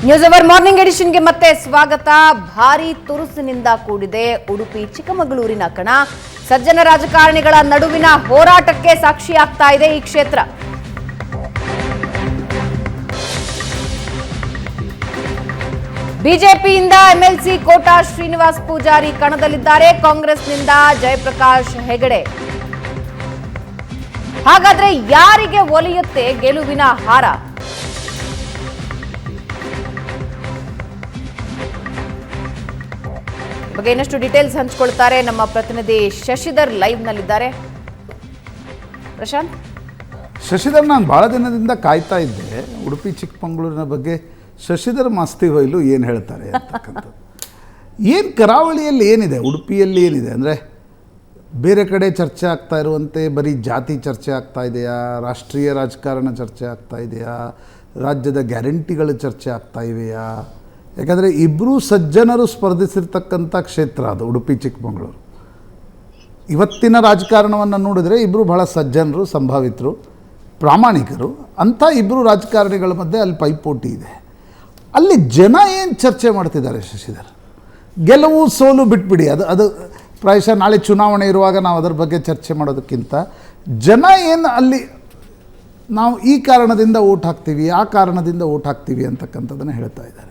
News hour morning ಎಡಿಷನ್ಗೆ ಮತ್ತೆ ಸ್ವಾಗತ. ಭಾರೀ ತುರುಸಿನಿಂದ ಕೂಡಿದೆ ಉಡುಪಿ ಚಿಕ್ಕಮಗಳೂರಿನ ಕಣ. ಸಜ್ಜನ ರಾಜಕಾರಣಿಗಳ ನಡುವಿನ ಹೋರಾಟಕ್ಕೆ ಸಾಕ್ಷಿಯಾಗ್ತಾ ಇದೆ ಈ ಕ್ಷೇತ್ರ. ಬಿಜೆಪಿಯಿಂದ ಎಂಎಲ್ಸಿ ಕೋಟಾ ಶ್ರೀನಿವಾಸ್ ಪೂಜಾರಿ ಕಣದಲ್ಲಿದ್ದಾರೆ. ಕಾಂಗ್ರೆಸ್ನಿಂದ ಜಯಪ್ರಕಾಶ್ ಹೆಗಡೆ. ಹಾಗಾದ್ರೆ ಯಾರಿಗೆ ಒಲಿಯುತ್ತೆ ಗೆಲುವಿನ ಹಾರ? ಬಗ್ಗೆ ಇನ್ನಷ್ಟು ಡೀಟೇಲ್ಸ್ ಹಂಚಿಕೊಳ್ತಾರೆ ನಮ್ಮ ಪ್ರತಿನಿಧಿ ಶಶಿಧರ್ ಲೈವ್ ನಲ್ಲಿದ್ದಾರೆ. ಪ್ರಶಾಂತ್. ಶಶಿಧರ್, ನಾನು ಭಾಳ ದಿನದಿಂದ ಕಾಯ್ತಾ ಇದ್ದೆ ಉಡುಪಿ ಚಿಕ್ಕಮಗಳೂರಿನ ಬಗ್ಗೆ ಶಶಿಧರ್ ಮಾಸ್ತಿ ಹೊಯ್ಲು ಏನು ಹೇಳ್ತಾರೆ ಅಂತಕ್ಕಂಥದ್ದು. ಏನು ಕರಾವಳಿಯಲ್ಲಿ ಏನಿದೆ, ಉಡುಪಿಯಲ್ಲಿ ಏನಿದೆ ಅಂದರೆ ಬೇರೆ ಕಡೆ ಚರ್ಚೆ ಆಗ್ತಾ ಇರುವಂತೆ ಬರೀ ಜಾತಿ ಚರ್ಚೆ ಆಗ್ತಾ ಇದೆಯಾ, ರಾಷ್ಟ್ರೀಯ ರಾಜಕಾರಣ ಚರ್ಚೆ ಆಗ್ತಾ ಇದೆಯಾ, ರಾಜ್ಯದ ಗ್ಯಾರಂಟಿಗಳು ಚರ್ಚೆ ಆಗ್ತಾ ಇವೆಯಾ? ಯಾಕಂದರೆ ಇಬ್ಬರೂ ಸಜ್ಜನರು ಸ್ಪರ್ಧಿಸಿರ್ತಕ್ಕಂಥ ಕ್ಷೇತ್ರ ಅದು ಉಡುಪಿ ಚಿಕ್ಕಮಗಳೂರು. ಇವತ್ತಿನ ರಾಜಕಾರಣವನ್ನು ನೋಡಿದರೆ ಇಬ್ಬರು ಬಹಳ ಸಜ್ಜನರು, ಸಂಭಾವಿತರು, ಪ್ರಾಮಾಣಿಕರು. ಅಂಥ ಇಬ್ಬರು ರಾಜಕಾರಣಿಗಳ ಮಧ್ಯೆ ಅಲ್ಲಿ ಪೈಪೋಟಿ ಇದೆ. ಅಲ್ಲಿ ಜನ ಏನು ಚರ್ಚೆ ಮಾಡ್ತಿದ್ದಾರೆ ಶಶಿಧರ್? ಗೆಲುವು ಸೋಲು ಬಿಟ್ಬಿಡಿ, ಅದು ಪ್ರಾಯಶಃ ನಾಳೆ ಚುನಾವಣೆ ಇರುವಾಗ ನಾವು ಅದರ ಬಗ್ಗೆ ಚರ್ಚೆ ಮಾಡೋದಕ್ಕಿಂತ ಜನ ಏನು ಅಲ್ಲಿ ನಾವು ಈ ಕಾರಣದಿಂದ ಓಟ್ ಹಾಕ್ತೀವಿ, ಆ ಕಾರಣದಿಂದ ಓಟ್ ಹಾಕ್ತೀವಿ ಅಂತಕ್ಕಂಥದ್ದನ್ನು ಹೇಳ್ತಾ ಇದ್ದಾರೆ.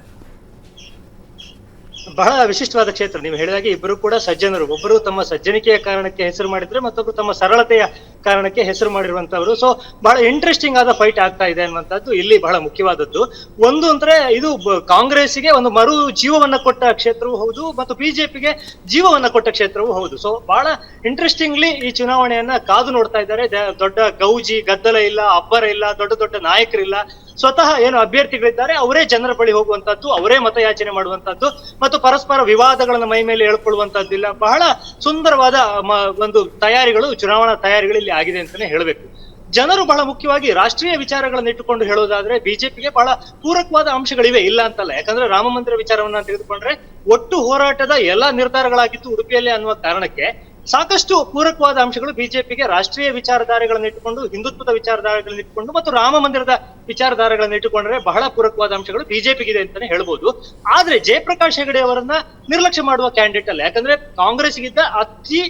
ಬಹಳ ವಿಶಿಷ್ಟವಾದ ಕ್ಷೇತ್ರ. ನೀವು ಹೇಳಿದಾಗೆ ಇಬ್ಬರು ಕೂಡ ಸಜ್ಜನರು. ಒಬ್ಬರು ತಮ್ಮ ಸಜ್ಜನಿಕೆಯ ಕಾರಣಕ್ಕೆ ಹೆಸರು ಮಾಡಿದ್ರೆ, ಮತ್ತೊಬ್ಬರು ತಮ್ಮ ಸರಳತೆಯ ಕಾರಣಕ್ಕೆ ಹೆಸರು ಮಾಡಿರುವಂತವರು. ಸೊ ಬಹಳ ಇಂಟ್ರೆಸ್ಟಿಂಗ್ ಆದ ಫೈಟ್ ಆಗ್ತಾ ಇದೆ ಅನ್ನುವಂಥದ್ದು ಇಲ್ಲಿ ಬಹಳ ಮುಖ್ಯವಾದದ್ದು. ಒಂದು ಅಂದ್ರೆ ಇದು ಕಾಂಗ್ರೆಸ್ಗೆ ಒಂದು ಮರು ಜೀವವನ್ನ ಕೊಟ್ಟ ಕ್ಷೇತ್ರವೂ ಹೌದು, ಮತ್ತು ಬಿಜೆಪಿಗೆ ಜೀವವನ್ನ ಕೊಟ್ಟ ಕ್ಷೇತ್ರವೂ ಹೌದು. ಸೊ ಬಹಳ ಇಂಟ್ರೆಸ್ಟಿಂಗ್ಲಿ ಈ ಚುನಾವಣೆಯನ್ನ ಕಾದು ನೋಡ್ತಾ ಇದ್ದಾರೆ. ದೊಡ್ಡ ಗೌಜಿ ಗದ್ದಲ ಇಲ್ಲ, ಅಬ್ಬರ ಇಲ್ಲ, ದೊಡ್ಡ ದೊಡ್ಡ ನಾಯಕರಿಲ್ಲ. ಸ್ವತಃ ಏನು ಅಭ್ಯರ್ಥಿಗಳಿದ್ದಾರೆ ಅವರೇ ಜನರ ಬಳಿ ಹೋಗುವಂತದ್ದು, ಅವರೇ ಮತಯಾಚನೆ ಮಾಡುವಂತದ್ದು, ಮತ್ತು ಪರಸ್ಪರ ವಿವಾದಗಳನ್ನ ಮೈ ಮೇಲೆ ಹೇಳ್ಕೊಳ್ಳುವಂತದ್ದಿಲ್ಲ. ಬಹಳ ಸುಂದರವಾದ ಒಂದು ತಯಾರಿಗಳು, ಚುನಾವಣಾ ತಯಾರಿಗಳು ಇಲ್ಲಿ ಆಗಿದೆ ಅಂತಾನೆ ಹೇಳಬೇಕು. ಜನರು ಬಹಳ ಮುಖ್ಯವಾಗಿ ರಾಷ್ಟ್ರೀಯ ವಿಚಾರಗಳನ್ನು ಇಟ್ಟುಕೊಂಡು ಹೇಳೋದಾದ್ರೆ ಬಿಜೆಪಿಗೆ ಬಹಳ ಪೂರಕವಾದ ಅಂಶಗಳಿವೆ, ಇಲ್ಲ ಅಂತಲ್ಲ. ಯಾಕಂದ್ರೆ ರಾಮ ಮಂದಿರ ವಿಚಾರವನ್ನ ತೆಗೆದುಕೊಂಡ್ರೆ ಒಟ್ಟು ಹೋರಾಟದ ಎಲ್ಲಾ ನಿರ್ಧಾರಗಳಾಗಿತ್ತು ಉಡುಪಿಯಲ್ಲಿ ಅನ್ನುವ ಕಾರಣಕ್ಕೆ ಸಾಕಷ್ಟು ಪೂರಕವಾದ ಅಂಶಗಳು ಬಿಜೆಪಿಗೆ ರಾಷ್ಟ್ರೀಯ ವಿಚಾರಧಾರೆಗಳನ್ನು ಇಟ್ಟುಕೊಂಡು, ಹಿಂದುತ್ವದ ವಿಚಾರಧಾರೆಗಳನ್ನ ಇಟ್ಟುಕೊಂಡು ಮತ್ತು ರಾಮ ಮಂದಿರದ ವಿಚಾರಧಾರೆಗಳನ್ನ ಇಟ್ಟುಕೊಂಡ್ರೆ ಬಹಳ ಪೂರಕವಾದ ಅಂಶಗಳು ಬಿಜೆಪಿಗಿದೆ ಅಂತಾನೆ ಹೇಳ್ಬೋದು. ಆದ್ರೆ ಜಯಪ್ರಕಾಶ್ ಹೆಗಡೆ ಅವರನ್ನ ನಿರ್ಲಕ್ಷ್ಯ ಮಾಡುವ ಕ್ಯಾಂಡಿಡೇಟ್ ಅಲ್ಲ. ಯಾಕಂದ್ರೆ ಕಾಂಗ್ರೆಸ್ಗಿದ್ದ ಅತಿ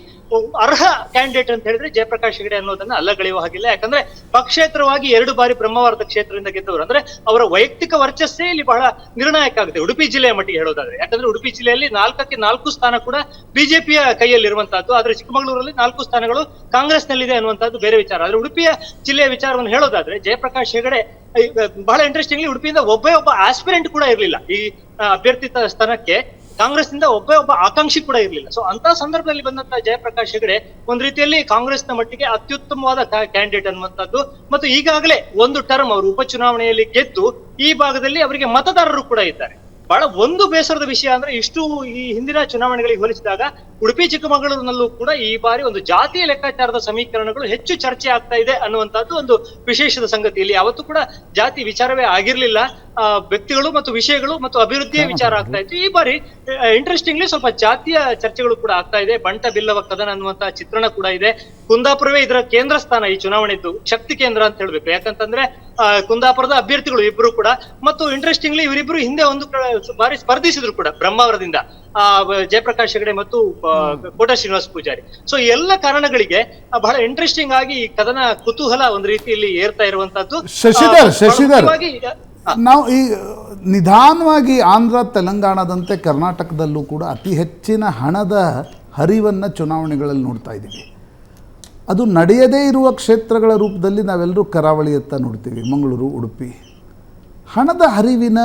ಅರ್ಹ ಕ್ಯಾಂಡಿಡೇಟ್ ಅಂತ ಹೇಳಿದ್ರೆ ಜಯಪ್ರಕಾಶ್ ಹೆಗಡೆ ಅನ್ನೋದನ್ನ ಅಲ್ಲಗಳೆಯುವ ಹಾಗಿಲ್ಲ. ಯಾಕಂದ್ರೆ ಪಕ್ಷೇತರವಾಗಿ 2 ಬಾರಿ ಬ್ರಹ್ಮಾವರದ ಕ್ಷೇತ್ರದಿಂದ ಗೆದ್ದವರು. ಅಂದ್ರೆ ಅವರ ವೈಯಕ್ತಿಕ ವರ್ಚಸ್ಸೇ ಇಲ್ಲಿ ಬಹಳ ನಿರ್ಣಾಯಕ ಆಗುತ್ತೆ ಉಡುಪಿ ಜಿಲ್ಲೆಯ ಮಟ್ಟಿಗೆ ಹೇಳೋದಾದ್ರೆ. ಯಾಕಂದ್ರೆ ಉಡುಪಿ ಜಿಲ್ಲೆಯಲ್ಲಿ 4ಕ್ಕೆ 4 ಸ್ಥಾನ ಕೂಡ ಬಿಜೆಪಿಯ ಕೈಯಲ್ಲಿರುವಂತಹದ್ದು, ಆದ್ರೆ ಚಿಕ್ಕಮಗಳೂರಲ್ಲಿ 4 ಸ್ಥಾನಗಳು ಕಾಂಗ್ರೆಸ್ ನಲ್ಲಿದೆ ಅನ್ನುವಂಥದ್ದು ಬೇರೆ ವಿಚಾರ. ಆದ್ರೆ ಉಡುಪಿಯ ಜಿಲ್ಲೆಯ ವಿಚಾರವನ್ನು ಹೇಳೋದಾದ್ರೆ ಜಯಪ್ರಕಾಶ್ ಹೆಗಡೆ ಬಹಳ ಇಂಟ್ರೆಸ್ಟಿಂಗ್ಲಿ ಉಡುಪಿಯಿಂದ ಒಬ್ಬ ಆಸ್ಪಿರೆಂಟ್ ಕೂಡ ಇರಲಿಲ್ಲ ಈ ಅಭ್ಯರ್ಥಿ ಸ್ಥಾನಕ್ಕೆ. ಕಾಂಗ್ರೆಸ್ ನಿಂದ ಒಬ್ಬ ಆಕಾಂಕ್ಷಿ ಕೂಡ ಇರಲಿಲ್ಲ. ಸೊ ಅಂತ ಸಂದರ್ಭದಲ್ಲಿ ಬಂದಂತಹ ಜಯಪ್ರಕಾಶ್ ಹೆಗಡೆ ಒಂದ್ ರೀತಿಯಲ್ಲಿ ಕಾಂಗ್ರೆಸ್ನ ಮಟ್ಟಿಗೆ ಅತ್ಯುತ್ತಮವಾದ ಕ್ಯಾಂಡಿಡೇಟ್ ಅನ್ನುವಂಥದ್ದು. ಮತ್ತು ಈಗಾಗಲೇ ಒಂದು ಟರ್ಮ್ ಅವರು ಉಪಚುನಾವಣೆಯಲ್ಲಿ ಗೆದ್ದು ಈ ಭಾಗದಲ್ಲಿ ಅವರಿಗೆ ಮತದಾರರು ಕೂಡ ಇದ್ದಾರೆ. ಬಹಳ ಒಂದು ಬೇಸರದ ವಿಷಯ ಅಂದ್ರೆ ಇಷ್ಟು ಈ ಹಿಂದಿನ ಚುನಾವಣೆಗಳಿಗೆ ಹೋಲಿಸಿದಾಗ ಉಡುಪಿ ಚಿಕ್ಕಮಗಳೂರಿನಲ್ಲೂ ಕೂಡ ಈ ಬಾರಿ ಒಂದು ಜಾತಿಯ ಲೆಕ್ಕಾಚಾರದ ಸಮೀಕರಣಗಳು ಹೆಚ್ಚು ಚರ್ಚೆ ಆಗ್ತಾ ಇದೆ ಅನ್ನುವಂಥದ್ದು ಒಂದು ವಿಶೇಷದ ಸಂಗತಿ. ಇಲ್ಲಿ ಯಾವತ್ತೂ ಕೂಡ ಜಾತಿ ವಿಚಾರವೇ ಆಗಿರ್ಲಿಲ್ಲ. ವ್ಯಕ್ತಿಗಳು ಮತ್ತು ವಿಷಯಗಳು ಮತ್ತು ಅಭಿವೃದ್ಧಿಯ ವಿಚಾರ ಆಗ್ತಾ ಇತ್ತು. ಈ ಬಾರಿ ಇಂಟ್ರೆಸ್ಟಿಂಗ್ಲಿ ಸ್ವಲ್ಪ ಜಾತಿಯ ಚರ್ಚೆಗಳು ಕೂಡ ಆಗ್ತಾ ಇದೆ. ಬಂಟ ಬಿಲ್ಲವ ಕದನ ಅನ್ನುವಂತಹ ಚಿತ್ರಣ ಕೂಡ ಇದೆ. ಕುಂದಾಪುರವೇ ಇದರ ಕೇಂದ್ರ ಸ್ಥಾನ ಈ ಚುನಾವಣೆದ್ದು, ಶಕ್ತಿ ಕೇಂದ್ರ ಅಂತ ಹೇಳ್ಬೇಕು. ಯಾಕಂತಂದ್ರೆ ಕುಂದಾಪುರದ ಅಭ್ಯರ್ಥಿಗಳು ಇಬ್ರು ಕೂಡ, ಮತ್ತು ಇಂಟ್ರೆಸ್ಟಿಂಗ್ಲಿ ಇವರಿಬ್ರು ಹಿಂದೆ ಒಂದು ಬಾರಿ ಸ್ಪರ್ಧಿಸಿದ್ರು ಕೂಡ ಬ್ರಹ್ಮಾವರದಿಂದ, ಜಯಪ್ರಕಾಶ್ ಹೆಗಡೆ ಮತ್ತು ಕೋಟಾ ಶ್ರೀನಿವಾಸ್ ಪೂಜಾರಿ. ಸೊ ಎಲ್ಲ ಕಾರಣಗಳಿಗೆ ಬಹಳ ಇಂಟ್ರೆಸ್ಟಿಂಗ್ ಆಗಿ ಈ ಕದನ ಕುತೂಹಲ ಒಂದು ರೀತಿಯಲ್ಲಿ ಏರ್ತಾ ಇರುವಂತದ್ದು. ಶಶಿಧರ್, ನಾವು ಈ ನಿಧಾನವಾಗಿ ಆಂಧ್ರ ತೆಲಂಗಾಣದಂತೆ ಕರ್ನಾಟಕದಲ್ಲೂ ಕೂಡ ಅತಿ ಹೆಚ್ಚಿನ ಹಣದ ಹರಿವನ್ನು ಚುನಾವಣೆಗಳಲ್ಲಿ ನೋಡ್ತಾ ಇದ್ದೀವಿ. ಅದು ನಡೆಯದೇ ಇರುವ ಕ್ಷೇತ್ರಗಳ ರೂಪದಲ್ಲಿ ನಾವೆಲ್ಲರೂ ಕರಾವಳಿಯತ್ತ ನೋಡ್ತೀವಿ, ಮಂಗಳೂರು, ಉಡುಪಿ. ಹಣದ ಹರಿವಿನ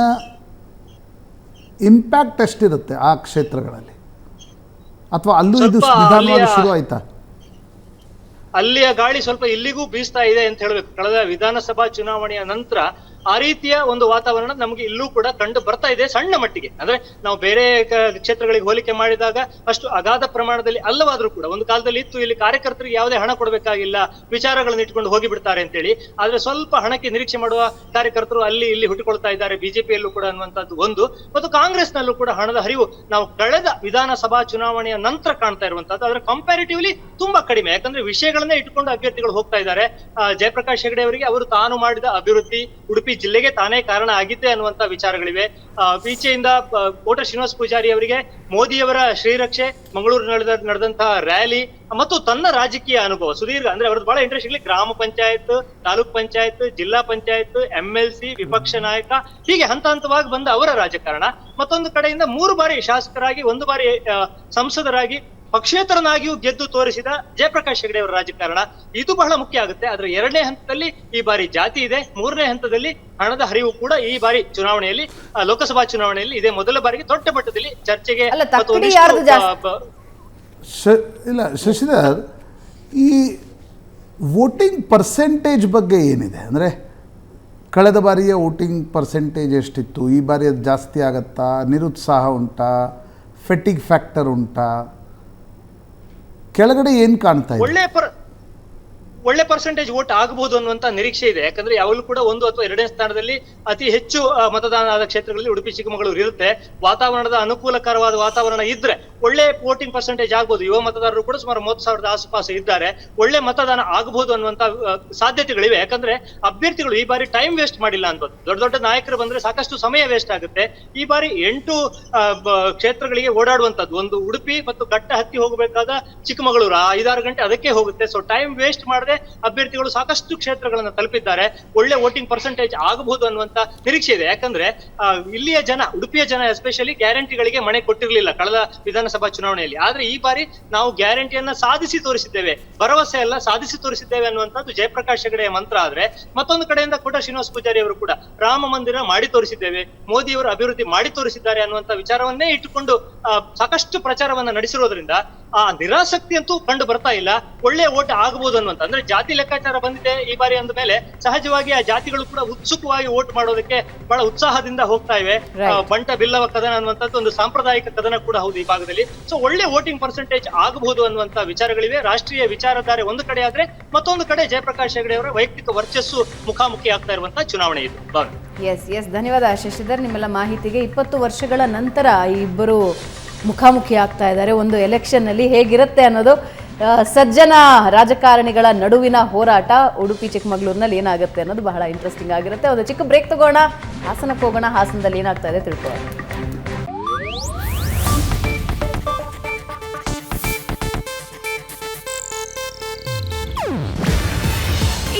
ಇಂಪ್ಯಾಕ್ಟ್ ಎಷ್ಟಿರುತ್ತೆ ಆ ಕ್ಷೇತ್ರಗಳಲ್ಲಿ? ಅಥವಾ ಅಲ್ಲೂ ಇದು ನಿಧಾನವಾಗಿ ಶುರು ಆಯ್ತಾ? ಅಲ್ಲಿಯ ಗಾಳಿ ಸ್ವಲ್ಪ ಇಲ್ಲಿಗೂ ಬೀಸ್ತಾ ಇದೆ ಅಂತ ಹೇಳ್ಬೇಕು. ಕಳೆದ ವಿಧಾನಸಭಾ ಚುನಾವಣೆಯ ನಂತರ ಆ ರೀತಿಯ ಒಂದು ವಾತಾವರಣ ನಮಗೆ ಇಲ್ಲೂ ಕೂಡ ಕಂಡು ಬರ್ತಾ ಇದೆ, ಸಣ್ಣ ಮಟ್ಟಿಗೆ. ಅಂದ್ರೆ ನಾವು ಬೇರೆ ಕ್ಷೇತ್ರಗಳಿಗೆ ಹೋಲಿಕೆ ಮಾಡಿದಾಗ ಅಷ್ಟು ಅಗಾಧ ಪ್ರಮಾಣದಲ್ಲಿ ಅಲ್ಲವಾದ್ರೂ ಕೂಡ ಒಂದು ಕಾಲದಲ್ಲಿ ಇತ್ತು, ಇಲ್ಲಿ ಕಾರ್ಯಕರ್ತರಿಗೆ ಯಾವುದೇ ಹಣ ಕೊಡಬೇಕಾಗಿಲ್ಲ, ವಿಚಾರಗಳನ್ನು ಇಟ್ಕೊಂಡು ಹೋಗಿ ಬಿಡ್ತಾರೆ ಅಂತೇಳಿ. ಆದ್ರೆ ಸ್ವಲ್ಪ ಹಣಕ್ಕೆ ನಿರೀಕ್ಷೆ ಮಾಡುವ ಕಾರ್ಯಕರ್ತರು ಅಲ್ಲಿ ಇಲ್ಲಿ ಹುಟ್ಟಿಕೊಳ್ತಾ ಇದ್ದಾರೆ ಬಿಜೆಪಿಯಲ್ಲೂ ಕೂಡ ಅನ್ನುವಂಥದ್ದು ಒಂದು. ಮತ್ತು ಕಾಂಗ್ರೆಸ್ನಲ್ಲೂ ಕೂಡ ಹಣದ ಹರಿವು ನಾವು ಕಳೆದ ವಿಧಾನಸಭಾ ಚುನಾವಣೆಯ ನಂತರ ಕಾಣ್ತಾ ಇರುವಂತದ್ದು. ಆದ್ರೆ ಕಂಪ್ಯಾರಿಟಿವ್ಲಿ ತುಂಬಾ ಕಡಿಮೆ. ಯಾಕಂದ್ರೆ ವಿಷಯಗಳನ್ನೇ ಇಟ್ಕೊಂಡು ಅಭ್ಯರ್ಥಿಗಳು ಹೋಗ್ತಾ ಇದ್ದಾರೆ. ಜಯಪ್ರಕಾಶ್ ಹೆಗಡೆ ಅವರಿಗೆ ಅವರು ತಾನು ಮಾಡಿದ ಅಭಿವೃದ್ಧಿ, ಉಡುಪಿ ಜಿಲ್ಲೆಗೆ ತಾನೇ ಕಾರಣ ಆಗಿದ್ದೆ ಅನ್ನುವಂತ ವಿಚಾರಗಳಿವೆ. ಈಚೆಯಿಂದ ಕೋಟ ಶ್ರೀನಿವಾಸ ಪೂಜಾರಿ ಅವರಿಗೆ ಮೋದಿಯವರ ಶ್ರೀರಕ್ಷೆ, ಮಂಗಳೂರು ನಡೆದಂತಹ ರ್ಯಾಲಿ ಮತ್ತು ತನ್ನ ರಾಜಕೀಯ ಅನುಭವ ಸುದೀರ್ಘ, ಅಂದ್ರೆ ಅವ್ರದ್ದು ಬಹಳ ಇಂಟ್ರೆಸ್ಟ್ ಗ್ರಾಮ ಪಂಚಾಯತ್, ತಾಲೂಕ್ ಪಂಚಾಯತ್, ಜಿಲ್ಲಾ ಪಂಚಾಯತ್, MLC, ವಿಪಕ್ಷ ನಾಯಕ, ಹೀಗೆ ಹಂತ ಹಂತವಾಗಿ ಬಂದ ಅವರ ರಾಜಕಾರಣ. ಮತ್ತೊಂದು ಕಡೆಯಿಂದ 3 ಬಾರಿ ಶಾಸಕರಾಗಿ, 1 ಬಾರಿ ಸಂಸದರಾಗಿ, ಪಕ್ಷೇತರನಾಗಿಯೂ ಗೆದ್ದು ತೋರಿಸಿದ ಜಯಪ್ರಕಾಶ್ ಹೆಗಡೆ ಅವರ ರಾಜಕಾರಣ. ಇದು ಬಹಳ ಮುಖ್ಯ ಆಗುತ್ತೆ. ಆದ್ರೆ 2ನೇ ಹಂತದಲ್ಲಿ ಈ ಬಾರಿ ಜಾತಿ ಇದೆ, 3ನೇ ಹಂತದಲ್ಲಿ ಹಣದ ಹರಿವು ಕೂಡ ಈ ಬಾರಿ ಚುನಾವಣೆಯಲ್ಲಿ, ಲೋಕಸಭಾ ಚುನಾವಣೆಯಲ್ಲಿ ಇದೇ ಮೊದಲ ಬಾರಿಗೆ ದೊಡ್ಡ ಮಟ್ಟದಲ್ಲಿ ಚರ್ಚೆಗೆ. ಇಲ್ಲ ಶಶಿಧರ್, ಈ ವೋಟಿಂಗ್ ಪರ್ಸೆಂಟೇಜ್ ಬಗ್ಗೆ ಏನಿದೆ ಅಂದರೆ ಕಳೆದ ಬಾರಿಯ ವೋಟಿಂಗ್ ಪರ್ಸೆಂಟೇಜ್ ಎಷ್ಟಿತ್ತು, ಈ ಬಾರಿ ಅದು ಜಾಸ್ತಿ ಆಗತ್ತಾ, ನಿರುತ್ಸಾಹ ಉಂಟಾ, ಫೆಟಿಗ್ ಫ್ಯಾಕ್ಟರ್ ಉಂಟಾ, ಕೆಳಗಡೆ ಏನು ಕಾಣ್ತಾ ಇದೆ? ಒಳ್ಳೆ ಪರ್ಸೆಂಟೇಜ್ ವೋಟ್ ಆಗಬಹುದು ಅನ್ನುವಂತ ನಿರೀಕ್ಷೆ ಇದೆ. ಯಾಕಂದ್ರೆ ಯಾವಾಗಲೂ ಕೂಡ 1 ಅಥವಾ 2ನೇ ಸ್ಥಾನದಲ್ಲಿ ಅತಿ ಹೆಚ್ಚು ಮತದಾನ ಆದ ಕ್ಷೇತ್ರಗಳಲ್ಲಿ ಉಡುಪಿ ಚಿಕ್ಕಮಗಳೂರು ಇರುತ್ತೆ. ವಾತಾವರಣದ ಅನುಕೂಲಕರವಾದ ವಾತಾವರಣ ಇದ್ರೆ ಒಳ್ಳೆ ವೋಟಿಂಗ್ ಪರ್ಸೆಂಟೇಜ್ ಆಗ್ಬೋದು. ಯುವ ಮತದಾರರು ಕೂಡ ಸುಮಾರು 30,000 ಆಸುಪಾಸು ಇದ್ದಾರೆ. ಒಳ್ಳೆ ಮತದಾನ ಆಗಬಹುದು ಅನ್ನುವಂತ ಸಾಧ್ಯತೆಗಳಿವೆ. ಯಾಕಂದ್ರೆ ಅಭ್ಯರ್ಥಿಗಳು ಈ ಬಾರಿ ಟೈಮ್ ವೇಸ್ಟ್ ಮಾಡಿಲ್ಲ ಅನ್ಬೋದು. ದೊಡ್ಡ ದೊಡ್ಡ ನಾಯಕರು ಬಂದ್ರೆ ಸಾಕಷ್ಟು ಸಮಯ ವೇಸ್ಟ್ ಆಗುತ್ತೆ. ಈ ಬಾರಿ 8 ಕ್ಷೇತ್ರಗಳಿಗೆ ಓಡಾಡುವಂತದ್ದು, ಒಂದು ಉಡುಪಿ ಮತ್ತು ಘಟ್ಟ ಹತ್ತಿ ಹೋಗಬೇಕಾದ ಚಿಕ್ಕಮಗಳೂರು 5-6 ಗಂಟೆ ಅದಕ್ಕೆ ಹೋಗುತ್ತೆ. ಸೊ ಟೈಮ್ ವೇಸ್ಟ್ ಮಾಡದೆ ಅಭ್ಯರ್ಥಿಗಳು ಸಾಕಷ್ಟು ಕ್ಷೇತ್ರಗಳನ್ನು ತಲುಪಿದ್ದಾರೆ. ಒಳ್ಳೆ ವೋಟಿಂಗ್ ಪರ್ಸೆಂಟೇಜ್ ಆಗಬಹುದು ಅನ್ನುವಂತ ನಿರೀಕ್ಷೆ ಇದೆ. ಯಾಕಂದ್ರೆ ಇಲ್ಲಿಯ ಜನ, ಉಡುಪಿಯ ಜನ ಎಸ್ಪೆಷಲಿ ಗ್ಯಾರಂಟಿಗಳಿಗೆ ಮನೆ ಕೊಟ್ಟಿರಲಿಲ್ಲ ಕಳೆದ ವಿಧಾನಸಭಾ ಚುನಾವಣೆಯಲ್ಲಿ. ಆದ್ರೆ ಈ ಬಾರಿ ನಾವು ಗ್ಯಾರಂಟಿಯನ್ನ ಸಾಧಿಸಿ ತೋರಿಸಿದ್ದೇವೆ, ಭರವಸೆ ಎಲ್ಲ ಸಾಧಿಸಿ ತೋರಿಸಿದ್ದೇವೆ ಅನ್ನುವಂಥದ್ದು ಜಯಪ್ರಕಾಶ್ ಹೆಗಡೆಯ ಮಂತ್ರ. ಆದ್ರೆ ಮತ್ತೊಂದು ಕಡೆಯಿಂದ ಕೋಟ ಶ್ರೀನಿವಾಸ ಪೂಜಾರಿ ಅವರು ಕೂಡ ರಾಮ ಮಂದಿರ ಮಾಡಿ ತೋರಿಸಿದ್ದೇವೆ, ಮೋದಿಯವರು ಅಭಿವೃದ್ಧಿ ಮಾಡಿ ತೋರಿಸಿದ್ದಾರೆ ಅನ್ನುವಂತ ವಿಚಾರವನ್ನೇ ಇಟ್ಟುಕೊಂಡು ಸಾಕಷ್ಟು ಪ್ರಚಾರವನ್ನ ನಡೆಸಿರೋದ್ರಿಂದ ಆ ನಿರಾಸಕ್ತಿ ಅಂತೂ ಕಂಡು ಬರ್ತಾ ಇಲ್ಲ. ಒಳ್ಳೆ ಓಟ್ ಆಗಬಹುದು ಅನ್ನುವಂತ, ಅಂದ್ರೆ ಜಾತಿ ಲೆಕ್ಕಾಚಾರ ಬಂದಿದೆ ಈ ಬಾರಿ ಅಂದ ಮೇಲೆ ಸಹಜವಾಗಿ ಆ ಜಾತಿಗಳು ಕೂಡ ಉತ್ಸುಕವಾಗಿ ವೋಟ್ ಮಾಡೋದಕ್ಕೆ ಬಹಳ ಉತ್ಸಾಹದಿಂದ ಹೋಗ್ತಾ ಇವೆ. ಬಂಟ ಬಿಲ್ಲವ ಕದನ ಅನ್ನುವಂಥದ್ದು ಒಂದು ಸಾಂಪ್ರದಾಯಿಕ ಕದನ ಕೂಡ ಹೌದು ಈ ಭಾಗದಲ್ಲಿ. ಸೊ ಒಳ್ಳೆ ವೋಟಿಂಗ್ ಪರ್ಸೆಂಟೇಜ್ ಆಗಬಹುದು ಅನ್ನುವಂತ ವಿಚಾರಗಳಿವೆ. ರಾಷ್ಟ್ರೀಯ ವಿಚಾರಧಾರೆ ಒಂದು ಕಡೆ ಆದ್ರೆ ಮತ್ತೊಂದು ಕಡೆ ಜಯಪ್ರಕಾಶ್ ಹೆಗಡೆ ಅವರ ವೈಯಕ್ತಿಕ ವರ್ಚಸ್ಸು ಮುಖಾಮುಖಿ ಆಗ್ತಾ ಇರುವಂತಹ ಚುನಾವಣೆ ಇದು. ಎಸ್ ಧನ್ಯವಾದ ಶಶಿಧರ್ ನಿಮ್ಮೆಲ್ಲ ಮಾಹಿತಿಗೆ. 20 ವರ್ಷಗಳ ನಂತರ ಈ ಇಬ್ಬರು ಮುಖಾಮುಖಿ ಆಗ್ತಾ ಇದ್ದಾರೆ. ಒಂದು ಎಲೆಕ್ಷನ್ನಲ್ಲಿ ಹೇಗಿರುತ್ತೆ ಅನ್ನೋದು, ಸಜ್ಜನ ರಾಜಕಾರಣಿಗಳ ನಡುವಿನ ಹೋರಾಟ ಉಡುಪಿ ಚಿಕ್ಕಮಗಳೂರಿನಲ್ಲಿ ಏನಾಗುತ್ತೆ ಅನ್ನೋದು ಬಹಳ ಇಂಟ್ರೆಸ್ಟಿಂಗ್ ಆಗಿರುತ್ತೆ. ಒಂದು ಚಿಕ್ಕ ಬ್ರೇಕ್ ತಗೋಣ, ಹಾಸನಕ್ಕೆ ಹೋಗೋಣ. ಹಾಸನದಲ್ಲಿ ಏನಾಗ್ತಾ ಇದೆ ತಿಳ್ಕೊಳ್ಳೋಣ.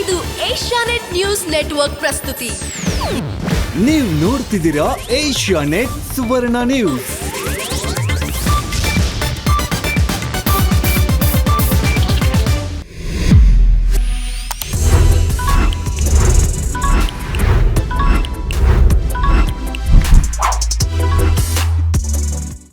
ಇದು ಏಷ್ಯಾನೆಟ್ ನ್ಯೂಸ್ ನೆಟ್ವರ್ಕ್ ಪ್ರಸ್ತುತಿ. ನೀವು ನೋಡ್ತಿದ್ದೀರಾ ಏಷ್ಯಾನೆಟ್ ಸುವರ್ಣ ನ್ಯೂಸ್.